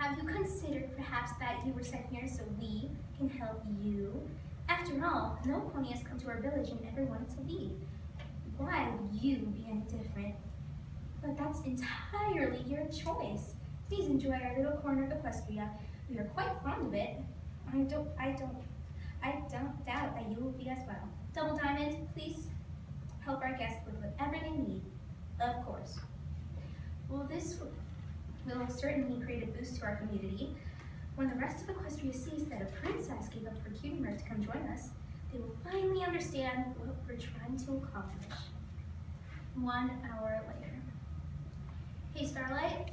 Have you considered perhaps that you were sent here so we can help you? After all, no pony has come to our village and ever wanted to leave. Why would you be any different? But that's entirely your choice. Please enjoy our little corner of Equestria. We are quite fond of it. I don't doubt that you will be as well. Double Diamond, please help our guests with whatever they need. Of course. Well, this will certainly create a boost to our community. When the rest of Equestria sees that a princess gave up her cutie mark to come join us, they will finally understand what we're trying to accomplish. 1 hour later. Hey, Starlight.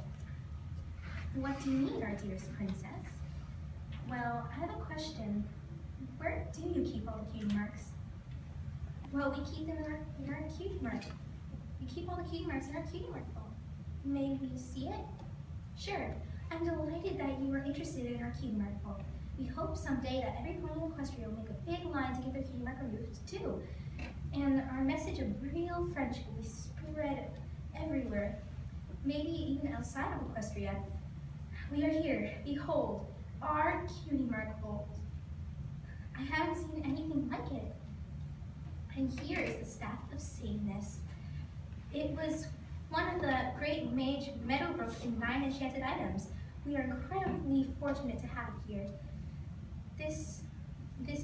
What do you need, our dearest princess? Well, I have a question. Where do you keep all the cutie marks? Well, we keep them in our cutie mark. We keep all the cutie marks in our cutie mark vault. May we see it? Sure. I'm delighted that you are interested in our cutie mark vault. We hope someday that every pony in Equestria will make a big line to get their cutie mark removed too. And our message of real friendship will be spread everywhere, maybe even outside of Equestria. We are here. Behold, our cutie mark vault. I haven't seen anything like it. And here is the staff of sameness. It was one of the great mage Meadowbrook in 9 enchanted items. We are incredibly fortunate to have it here. This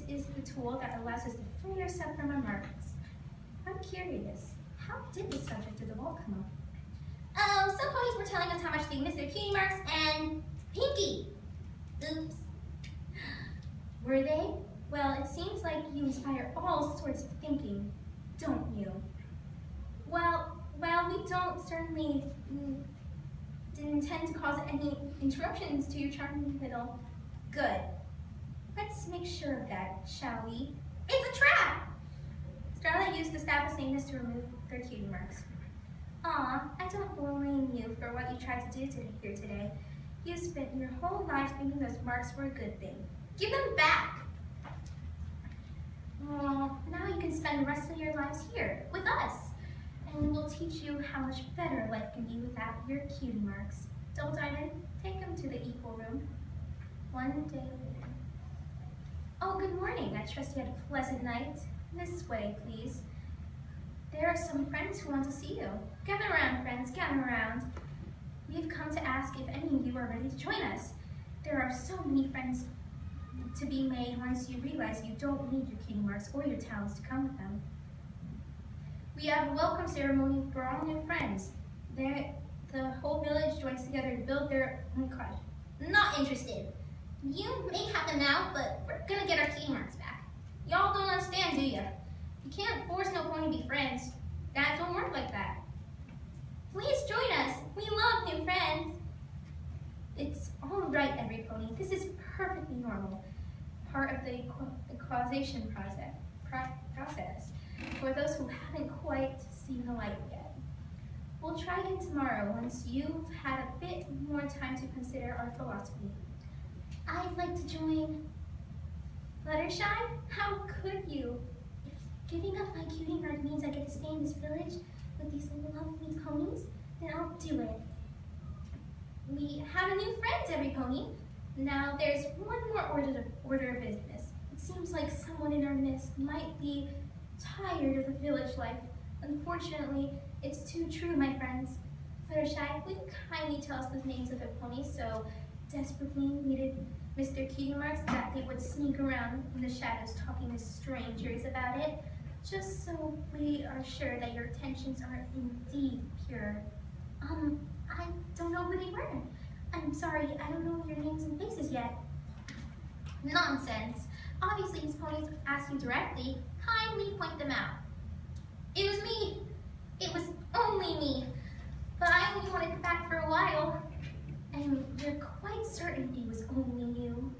is the tool that allows us to free ourselves from our marks. I'm curious, how did the subject of the vault come up? Oh, some ponies were telling us how much they miss their cutie marks and Pinky. Oops. Were they? Well, it seems like you inspire all sorts of thinking, don't you? Well, we don't certainly didn't intend to cause any interruptions to your charming little. Good. Let's make sure of that, shall we? It's a trap! Starlight used the staff of sameness to remove their cutie marks. Aw, I don't blame you for what you tried to do here today. You spent your whole life thinking those marks were a good thing. Give them back! Well, now you can spend the rest of your lives here, with us. And we'll teach you how much better life can be without your cutie marks. Double Diamond, take them to the equal room. 1 day later. Oh, good morning. I trust you had a pleasant night. This way, please. There are some friends who want to see you. Gather around, friends, gather around. We've come to ask if any of you are ready to join us. There are so many friends to be made once you realize you don't need your cutie marks or your talents to come with them. We have a welcome ceremony for all new friends. The whole village joins together to build their own cottage. Not interested. You may have them now, but we're gonna get our cutie marks back. Y'all don't understand, do ya? You can't force no pony to be friends. That don't work like that. Please join us. We love new friends. It's all right, every pony. This is perfectly normal. Part of the equalization process. For those who haven't quite seen the light yet. We'll try again tomorrow once you've had a bit more time to consider our philosophy. I'd like to join. Fluttershy? How could you? If giving up my cutie mark means I get to stay in this village with these lovely ponies, then I'll do it. We have a new friend, every pony. Now there's one more order of business. It seems like someone in our midst might be tired of the village life. Unfortunately, it's too true, my friends. Fluttershy, would you kindly tell us the names of the ponies so desperately needed Mr. Cutie Marks that they would sneak around in the shadows talking to strangers about it, just so we are sure that your intentions are indeed pure. I don't know who they were. I'm sorry, I don't know your names and faces yet. Nonsense. Obviously, these ponies asked you directly. Kindly point them out. It was me. It was only me. But I only wanted it back for a while. And you're quite certain it was only you.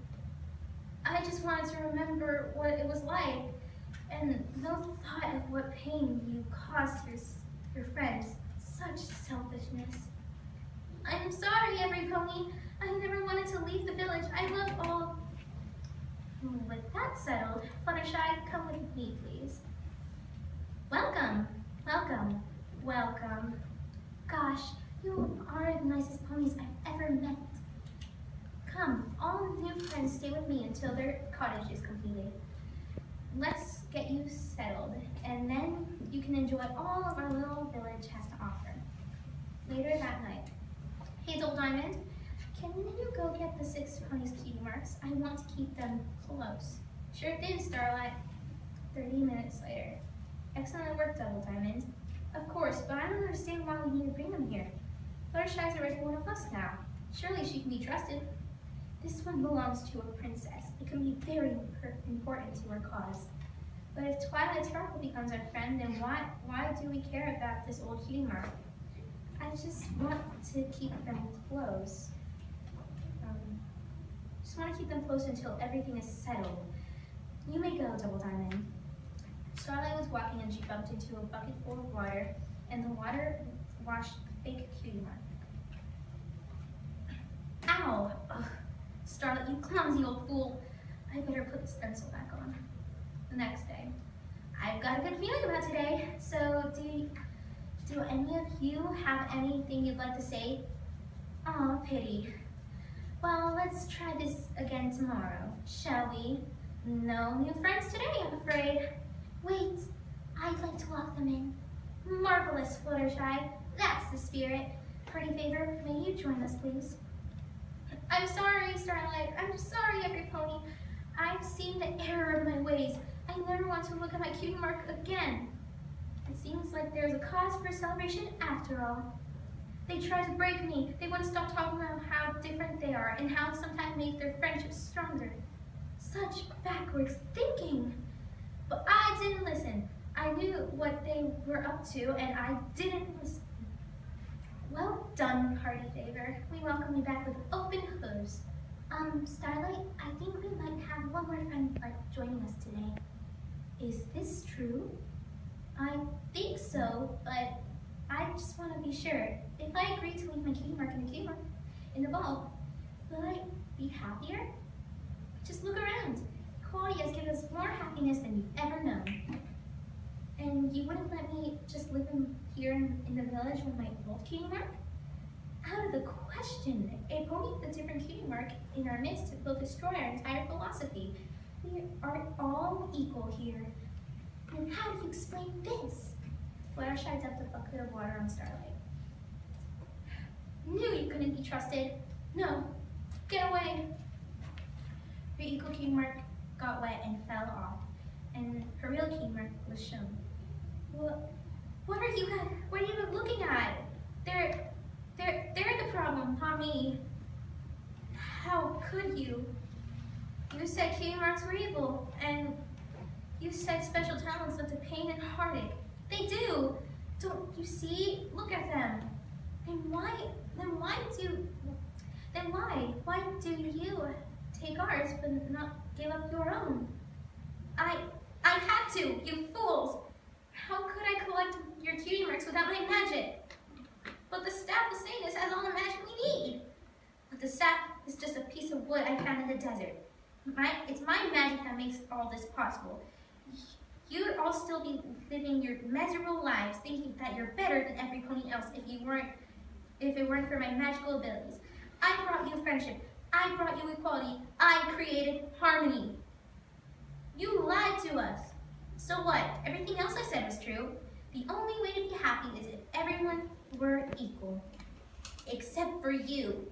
I just wanted to remember what it was like. And no thought of what pain you caused your friends. Such selfishness. I'm sorry, every pony. I never wanted to leave the village. I love all. With that settled, Fluttershy, come with me, please. Welcome, welcome, welcome. Gosh, you are the nicest ponies I've ever met. and stay with me until their cottage is completed. Let's get you settled, and then you can enjoy all of our little village has to offer. Later that night, hey Double Diamond, can you go get the 6 ponies' cutie marks? I want to keep them close. Sure thing, Starlight. 30 minutes later. Excellent work, Double Diamond. Of course, but I don't understand why we need to bring them here. Fluttershy's already one of us now. Surely she can be trusted. This one belongs to a princess. It can be very important to her cause. But if Twilight Sparkle becomes our friend, then why do we care about this old cutie mark? I just want to keep them close. Just want to keep them close until everything is settled. You may go, Double Diamond. Starlight was walking and she bumped into a bucket full of water, and the water washed the fake cutie mark. Ow! Ugh. Starlight, you clumsy old fool. I better put this pencil back on. The next day. I've got a good feeling about today, so do any of you have anything you'd like to say? Aw, pity. Well, let's try this again tomorrow, shall we? No new friends today, I'm afraid. Wait, I'd like to walk them in. Marvelous, Fluttershy. That's the spirit. Pretty Favor, may you join us, please? I'm sorry, Starlight. I'm sorry, every pony. I've seen the error of my ways. I never want to look at my cutie mark again. It seems like there's a cause for celebration after all. They tried to break me. They wouldn't stop talking about how different they are and how it sometimes makes their friendships stronger. Such backwards thinking. But I didn't listen. I knew what they were up to and I didn't listen. Well done, Party Favor. We welcome you back with open hooves. Starlight, I think we might have one more friend joining us today. Is this true? I think so, but I just want to be sure. If I agree to leave my cutie mark in the ball, will I be happier? Just look around. Equality has given us more happiness than you've ever known. And you wouldn't let me just live here in the village with my old cutie mark? Out of the question. A pony with a different cutie mark in our midst will destroy our entire philosophy. We are all equal here. And how do you explain this? Fluttershy dumped a bucket of water on Starlight. Knew you couldn't be trusted. No, get away. Her equal cutie mark got wet and fell off, and her real cutie mark was shown. What are you looking at? They're the problem, not me. How could you? You said cutie marks were evil, and you said special talents led to pain and heartache. They do. Don't you see? Look at them. Why do you take ours but not give up your own? I had to, you fools. How could I collect your cutie marks without my magic? But the staff is saying this has all the magic we need. But the staff is just a piece of wood I found in the desert. It's my magic that makes all this possible. You'd all still be living your miserable lives thinking that you're better than every pony else if it weren't for my magical abilities. I brought you friendship. I brought you equality. I created harmony. You lied to us. So what? Everything else I said was true. The only way to be happy is if everyone were equal. Except for you.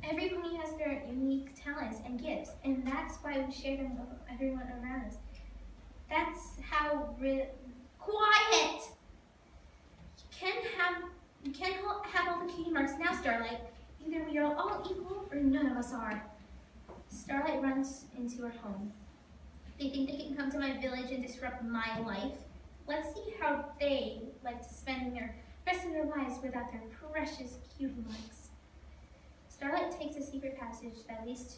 Every pony has their unique talents and gifts, and that's why we share them with everyone around us. That's how quiet! You can't have all the cutie marks now, Starlight. Either we are all equal or none of us are. Starlight runs into her home. They think they can come to my village and disrupt my life. Let's see how they like to spend the rest of their lives without their precious cutie marks. Starlight takes a secret passage that leads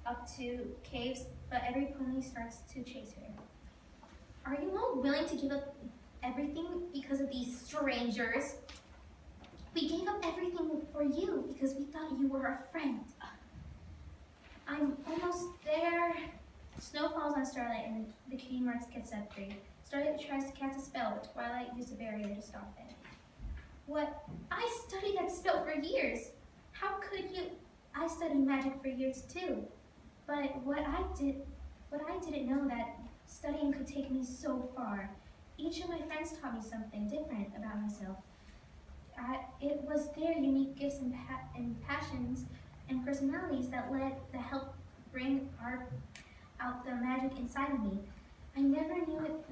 up to caves, but every pony starts to chase her. Are you all willing to give up everything because of these strangers? We gave up everything for you because we thought you were our friend. I'm almost there. Snow falls on Starlight and the cutie marks get set free. Starlight tries to cast a spell, but Twilight used a barrier to stop it. What? I studied that spell for years. How could you? I studied magic for years too, but what I didn't know that studying could take me so far. Each of my friends taught me something different about myself. It was their unique gifts and passions and personalities that helped bring out the magic inside of me. I never knew it